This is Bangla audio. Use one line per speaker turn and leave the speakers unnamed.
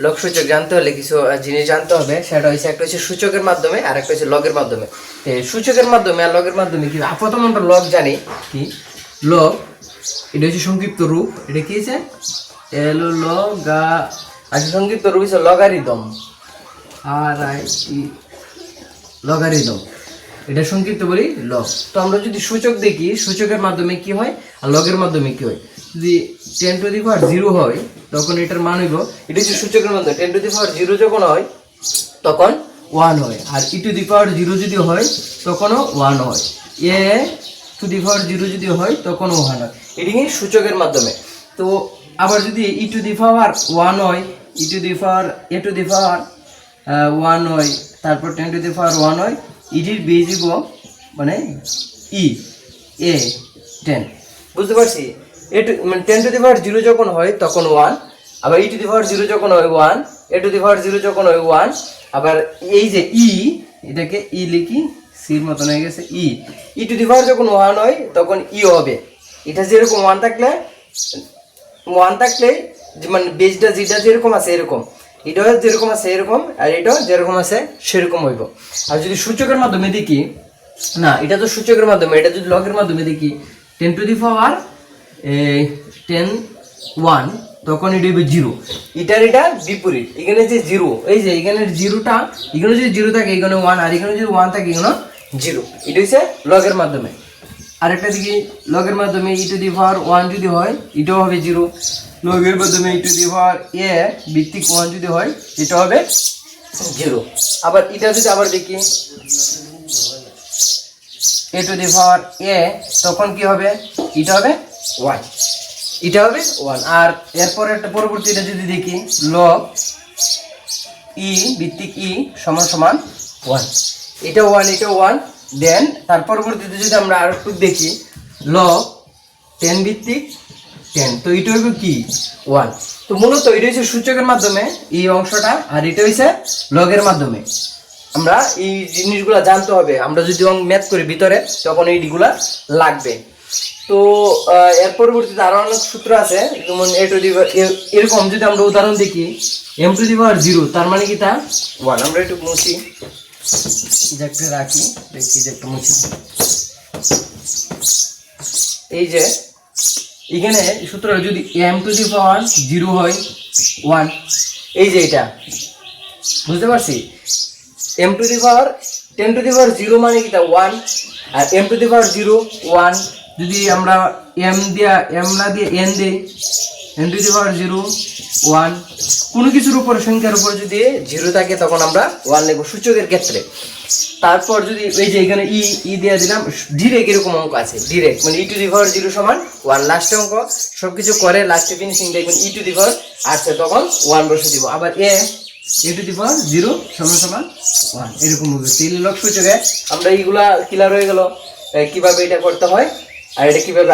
লগ সূচক জানতে হলে কিছু জিনিস জানতে হবে। সেটা হচ্ছে একটা হচ্ছে সূচকের মাধ্যমে আর একটা হচ্ছে লগের মাধ্যমে। সূচকের মাধ্যমে আর লগের মাধ্যমে কি, প্রথম আমরা লগ জানি কি, লগ এটা হচ্ছে সংক্ষিপ্ত রূপ। এটা কি হচ্ছে এল লগা, আচ্ছা সংক্ষিপ্ত রূপ হচ্ছে লগারিদম, আর আই ই লগারিদম, এটা সংক্ষিপ্ত বলি লগ। তো আমরা যদি সূচক দেখি, সূচকের মাধ্যমে কি হয় আর লগের মাধ্যমে কি হয়। যদি 10⁻0 হয় তখন এটার মান হইব, এটা হচ্ছে সূচকের মাধ্যমে 10⁻0 যখন হয় তখন 1 হয়, আর e⁻0 যদি হয় তখনও 1 হয়, a⁻0 যদি হয় তখনও 1 হয়। এটি কি সূচকের মাধ্যমে। তো আবার যদি e⁻1 হয়, a⁻1 হয়, তারপর 10⁻1 হয়, এটির বেজ দিব মানে a10, বুঝতে পারছি। মানে 10⁻0 যখন হয় তখন 1, আবার e⁻0 যখন হয় 1, a⁻0 যখন হয় 1, আবার এই যে এটাকে লিখি, সির মতন হয়ে গেছে e⁻ যখন 1 হয় তখন হবে। এটা যেরকম 1 থাকলে মানে বেজটা যেটা যেরকম আছে এরকম, এটা যেরকম আছে এরকম, আর এটা যেরকম আছে সেরকম হইব। আর যদি সূচকের মাধ্যমে দেখি, না এটা তো সূচকের মাধ্যমে, এটা যদি লগের মাধ্যমে দেখি 10⁻1 তখন এটা হবে 0। এটা বিপরীত, এখানে যে 0, এই যে এখানে জিরোটা, এখানে যদি 0 থাকে এখানে 1, আর এখানে যদি 1 থাকে এখানে 0। এটা হচ্ছে লগের মাধ্যমে। আরেকটা দেখি, লগের মাধ্যমে e⁻1 যদি হয় এটাও হবে 0, লগের মাধ্যমে e⁻a ভিত্তিক 1 যদি হয় এটা হবে 0। আবার এটা যদি আবার দেখি a⁻a তখন কি হবে, এটা হবে 1, এটা হবে 1। আর এরপরে একটা পরবর্তীটা যদি দেখি, লগ ই ভিত্তিক সমান সমান 1, এটা 1, এটা 1। দেন তার পরবর্তীতে যদি আমরা আর একটু দেখি, লগ 10 ভিত্তিক 10, তো এটা হইব কি 1। তো মূলত এটা হচ্ছে সূচকের মাধ্যমে এই অংশটা, আর এটা হচ্ছে লগের মাধ্যমে। আমরা এই জিনিসগুলা জানতে হবে, আমরা যদি ম্যাথ করি ভিতরে তখন এইগুলা লাগবে। তো এর পরবর্তীতে আরো অনেক সূত্র আছে, যেমন এরকম যদি আমরা উদাহরণ দেখি, m⁻0 তার মানে কি তা 1। আমরা একটু মুছি, একটা রাখি, দেখি যে একটা মুছি। এই যে এখানে সূত্র যদি m⁻0 হয় 1, এই যে এটা বুঝতে পারছি। m⁻10⁻0 মানে কি তা 1, আর m⁻0 1 যদি আমরা m না দিয়ে n দেই, n⁻0 1, কোনো কিছুর উপর, সংখ্যার উপর যদি 0 থাকে তখন আমরা 1 লিখব সূচকের ক্ষেত্রে। তারপর যদি এই যে এখানে দিয়ে দিলাম, ডিরেক্ট এরকম অঙ্ক আছে, ডিরেক্ট মানে e⁻0 সমান 1, লাস্ট অঙ্ক সবকিছু করে লাস্টে ফিনিশিং দেখবেন e⁻ আসছে তখন 1 বসে দিব। আবার a⁻0 সমান 1 এরকম হবে। তিন লগ সূচকে আমরা এইগুলা ক্লিয়ার হয়ে গেল কিভাবে এটা করতে হয় আর এটা কিভাবে